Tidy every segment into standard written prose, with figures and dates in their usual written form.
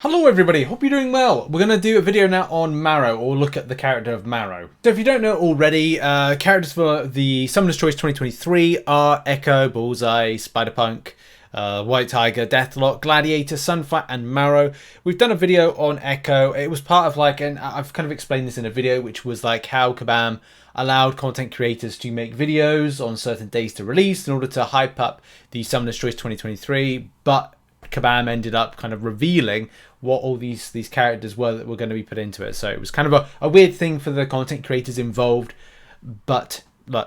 Hello everybody, hope you're doing well. We're going to do a video now on Marrow, or look at the character of Marrow. So if you don't know already, characters for the Summoner's Choice 2023 are Echo, Bullseye, Spider-Punk, White Tiger, Deathlock, Gladiator, Sunfire and Marrow. We've done a video on Echo. It was part of like, and I've kind of explained this in a video, which was like how Kabam allowed content creators to make videos on certain days to release in order to hype up the Summoner's Choice 2023, but Kabam ended up kind of revealing what all these characters were that were going to be put into it. So it was kind of a weird thing for the content creators involved, but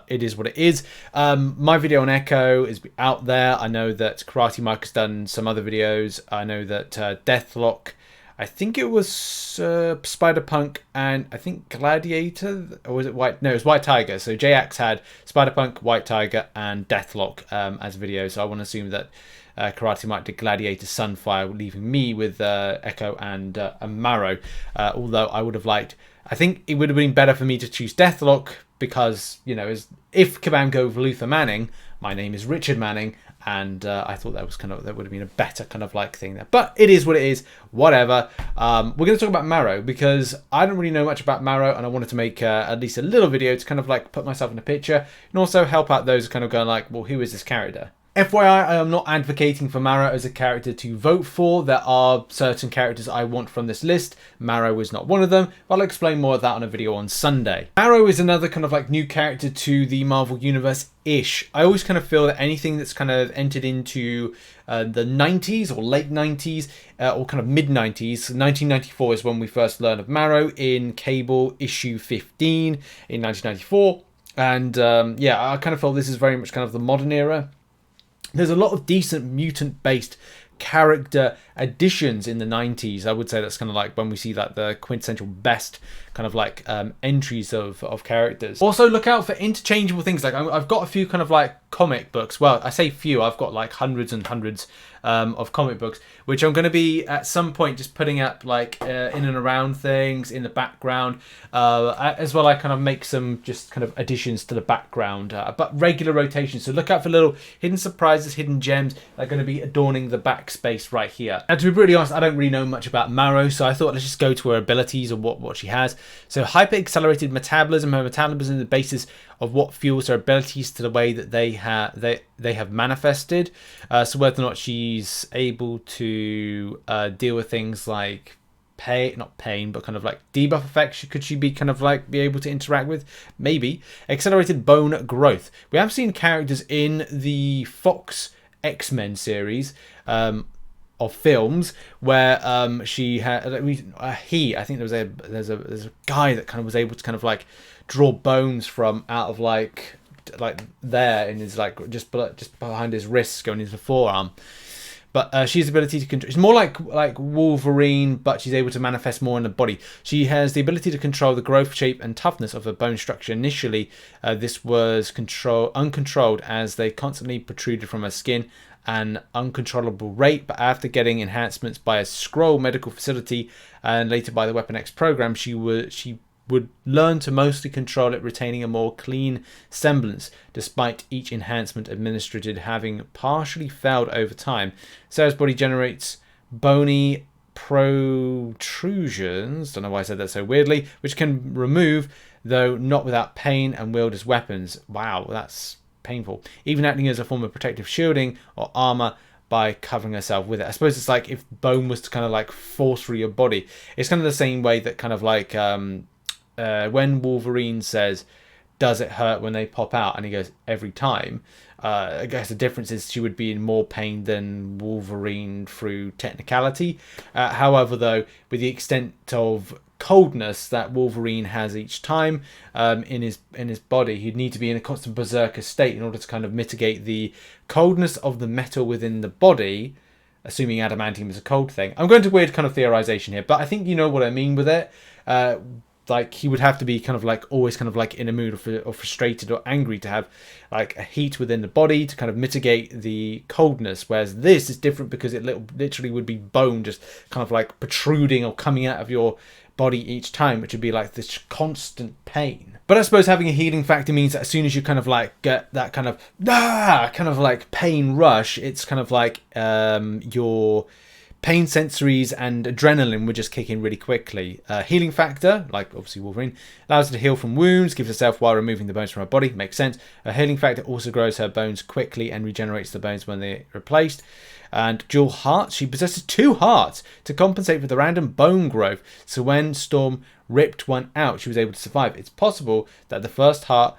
it is what it is. My video on Echo is out there. I know that Karate Mike has done some other videos. I know that Deathlock, I think it was Spider-Punk and I think Gladiator, or was it White? No, it was White Tiger. So JX had Spider-Punk, White Tiger and Deathlock as videos. So I want to assume that Karate Mike did Gladiator, Sunfire, leaving me with Echo and Marrow. Although I would have liked, I think it would have been better for me to choose Deathlock because, you know, if Kabam go with Luther Manning, my name is Richard Manning, and I thought that was that would have been a better kind of like thing there. But it is what it is, whatever. We're going to talk about Marrow because I don't really know much about Marrow, and I wanted to make at least a little video to kind of like put myself in the picture and also help out those kind of going like, well, who is this character? FYI, I am not advocating for Marrow as a character to vote for. There are certain characters I want from this list. Marrow is not one of them, but I'll explain more of that on a video on Sunday. Marrow is another kind of like new character to the Marvel Universe-ish. I always kind of feel that anything that's kind of entered into the 90s or late 90s or kind of mid-90s, 1994 is when we first learned of Marrow in Cable issue 15 in 1994. And yeah, I kind of feel this is very much kind of the modern era. There's a lot of decent mutant-based character additions in the 90s. I would say that's kind of like when we see like the quintessential best kind of like entries of characters. Also look out for interchangeable things. Like I've got a few kind of like comic books. Well, I say few, I've got like hundreds and hundreds of comic books, which I'm going to be at some point just putting up like in and around things in the background. As well, I kind of make some just kind of additions to the background, but regular rotation. So look out for little hidden surprises, hidden gems that are going to be adorning the backspace right here. And to be really honest, I don't really know much about Marrow, so I thought let's just go to her abilities or what she has. So hyper accelerated metabolism. Her metabolism is the basis of what fuels her abilities to the way that they have manifested. So whether or not she's able to deal with things like not pain, but kind of like debuff effects, could she be kind of like be able to interact with? Maybe. Accelerated bone growth. We have seen characters in the Fox X-Men series of films where she had I think there's a guy that kind of was able to kind of like draw bones from out of like there in his like just behind his wrist going into the forearm. But she has the ability to control. It's more like Wolverine, but she's able to manifest more in the body. She has the ability to control the growth, shape, and toughness of her bone structure. Initially, this was uncontrolled as they constantly protruded from her skin at an uncontrollable rate. But after getting enhancements by a Skrull medical facility and later by the Weapon X program, she would learn to mostly control it, retaining a more clean semblance, despite each enhancement administered having partially failed over time. Sarah's body generates bony protrusions, don't know why I said that so weirdly, which can remove, though not without pain, and wield as weapons. Wow, that's painful. Even acting as a form of protective shielding or armor by covering herself with it. I suppose it's like if bone was to kind of like force through your body. It's kind of the same way that kind of like when Wolverine says, does it hurt when they pop out? And he goes, every time. I guess the difference is she would be in more pain than Wolverine through technicality. However, though, with the extent of coldness that Wolverine has each time in his body, he'd need to be in a constant berserker state in order to kind of mitigate the coldness of the metal within the body, assuming adamantium is a cold thing. I'm going to weird kind of theorization here, but I think you know what I mean with it. Like he would have to be kind of like always kind of like in a mood or frustrated or angry to have like a heat within the body to kind of mitigate the coldness, whereas this is different because it literally would be bone just kind of like protruding or coming out of your body each time, which would be like this constant pain. But I suppose having a healing factor means that as soon as you kind of like get that kind of like pain rush, it's kind of like your pain sensories and adrenaline were just kicking really quickly. Healing factor, like obviously Wolverine, allows her to heal from wounds, gives herself while removing the bones from her body. Makes sense. Her healing factor also grows her bones quickly and regenerates the bones when they're replaced. And dual hearts, she possesses 2 hearts to compensate for the random bone growth. So when Storm ripped one out, she was able to survive. It's possible that the first heart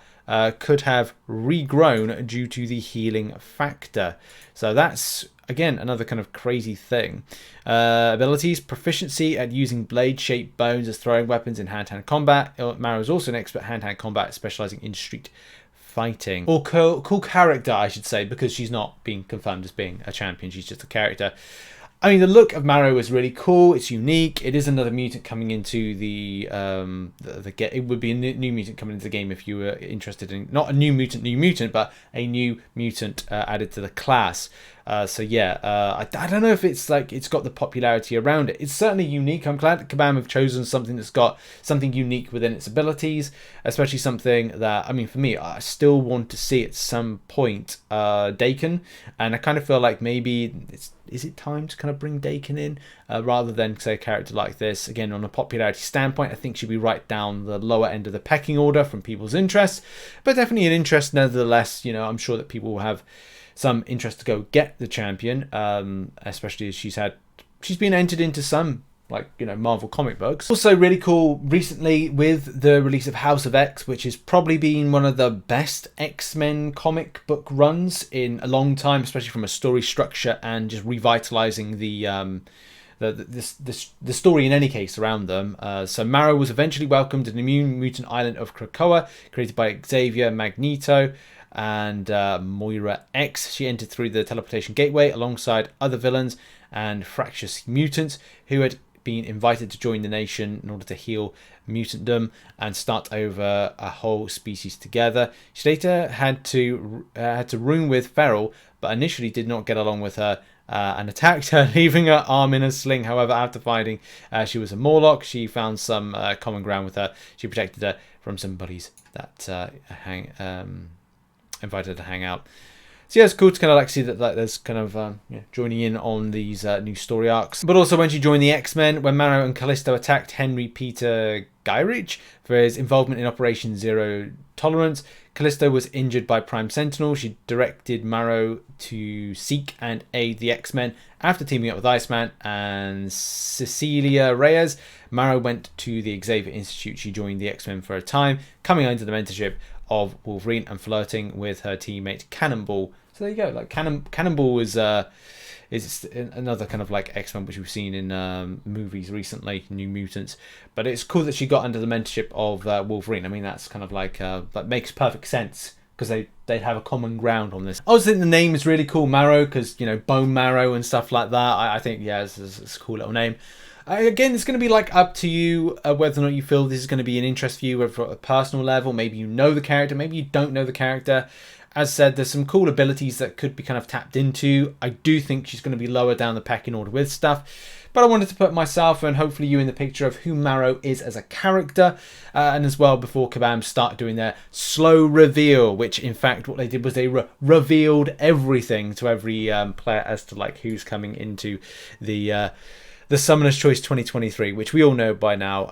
could have regrown due to the healing factor. So that's, again, another kind of crazy thing. Abilities, proficiency at using blade-shaped bones as throwing weapons in hand-to-hand combat. Marrow is also an expert hand-to-hand combat, specializing in street fighting. Or cool character, I should say, because she's not being confirmed as being a champion. She's just a character. I mean, the look of Marrow is really cool. It's unique. It is another mutant coming into the it would be a new mutant coming into the game if you were interested in, not a new mutant, but a new mutant added to the class. So yeah, I don't know if it's like it's got the popularity around it. It's certainly unique. I'm glad that Kabam have chosen something that's got something unique within its abilities, especially something that, I mean, for me, I still want to see at some point Dakin, and I kind of feel like maybe is it time to kind of bring Dakin in rather than say a character like this. Again, on a popularity standpoint, I think she'd be right down the lower end of the pecking order from people's interests, but definitely an interest nevertheless. You know, I'm sure that people will have some interest to go get the champion, especially as she's been entered into some, like, you know, Marvel comic books. Also really cool recently with the release of House of X, which has probably been one of the best X-Men comic book runs in a long time, especially from a story structure and just revitalizing the story in any case around them. So Marrow was eventually welcomed to the new mutant island of Krakoa, created by Xavier, Magneto, and Moira X. She entered through the teleportation gateway alongside other villains and fractious mutants who had been invited to join the nation in order to heal mutantdom and start over a whole species together. She later had to room with Feral, but initially did not get along with her and attacked her, leaving her arm in a sling. However, after finding she was a Morlock, she found some common ground with her. She protected her from some buddies that invited her to hang out. So yeah, it's cool to kind of like see that there's kind of joining in on these new story arcs. But also when she joined the X-Men, when Marrow and Callisto attacked Henry Peter Gyrich for his involvement in Operation Zero Tolerance, Callisto was injured by Prime Sentinel. She directed Marrow to seek and aid the X-Men. After teaming up with Iceman and Cecilia Reyes, Marrow went to the Xavier Institute. She joined the X-Men for a time, coming under the mentorship of Wolverine and flirting with her teammate Cannonball. So there you go. Like Cannonball is another kind of like X-Men which we've seen in movies recently, New Mutants. But it's cool that she got under the mentorship of Wolverine. I mean, that's kind of like that makes perfect sense because they'd have a common ground on this. I also think the name is really cool, Marrow, because, you know, bone marrow and stuff like that. I think, yeah, it's a cool little name. Again, it's going to be like up to you whether or not you feel this is going to be an interest for you at a personal level. Maybe you know the character, maybe you don't know the character. As said, there's some cool abilities that could be kind of tapped into. I do think she's going to be lower down the pecking order with stuff. But I wanted to put myself and hopefully you in the picture of who Marrow is as a character. And as well, before Kabam start doing their slow reveal, which in fact what they did was they revealed everything to every player as to like who's coming into the Summoner's Choice 2023, which we all know by now.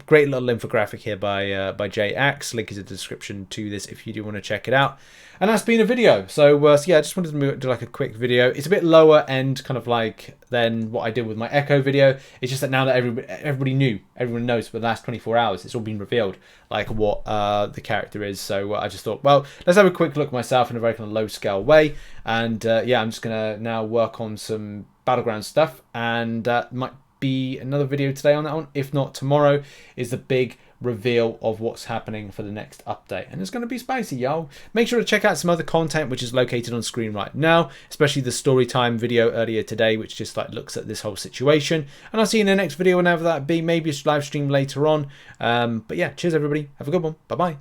Great little infographic here by Jay Axe. Link is in the description to this if you do want to check it out. And that's been a video. So yeah, I just wanted to do like a quick video. It's a bit lower end kind of like than what I did with my Echo video. It's just that now that everyone knows for the last 24 hours, it's all been revealed like what the character is. So I just thought, well, let's have a quick look myself in a very kind of low scale way. And yeah, I'm just going to now work on some Battleground stuff, and might be another video today on that one. If not, tomorrow is the big reveal of what's happening for the next update, and it's going to be spicy, y'all. Make sure to check out some other content which is located on screen right now, especially the story time video earlier today, which just like looks at this whole situation. And I'll see you in the next video, whenever that be. Maybe a live stream later on. But yeah, cheers everybody, have a good one, bye bye.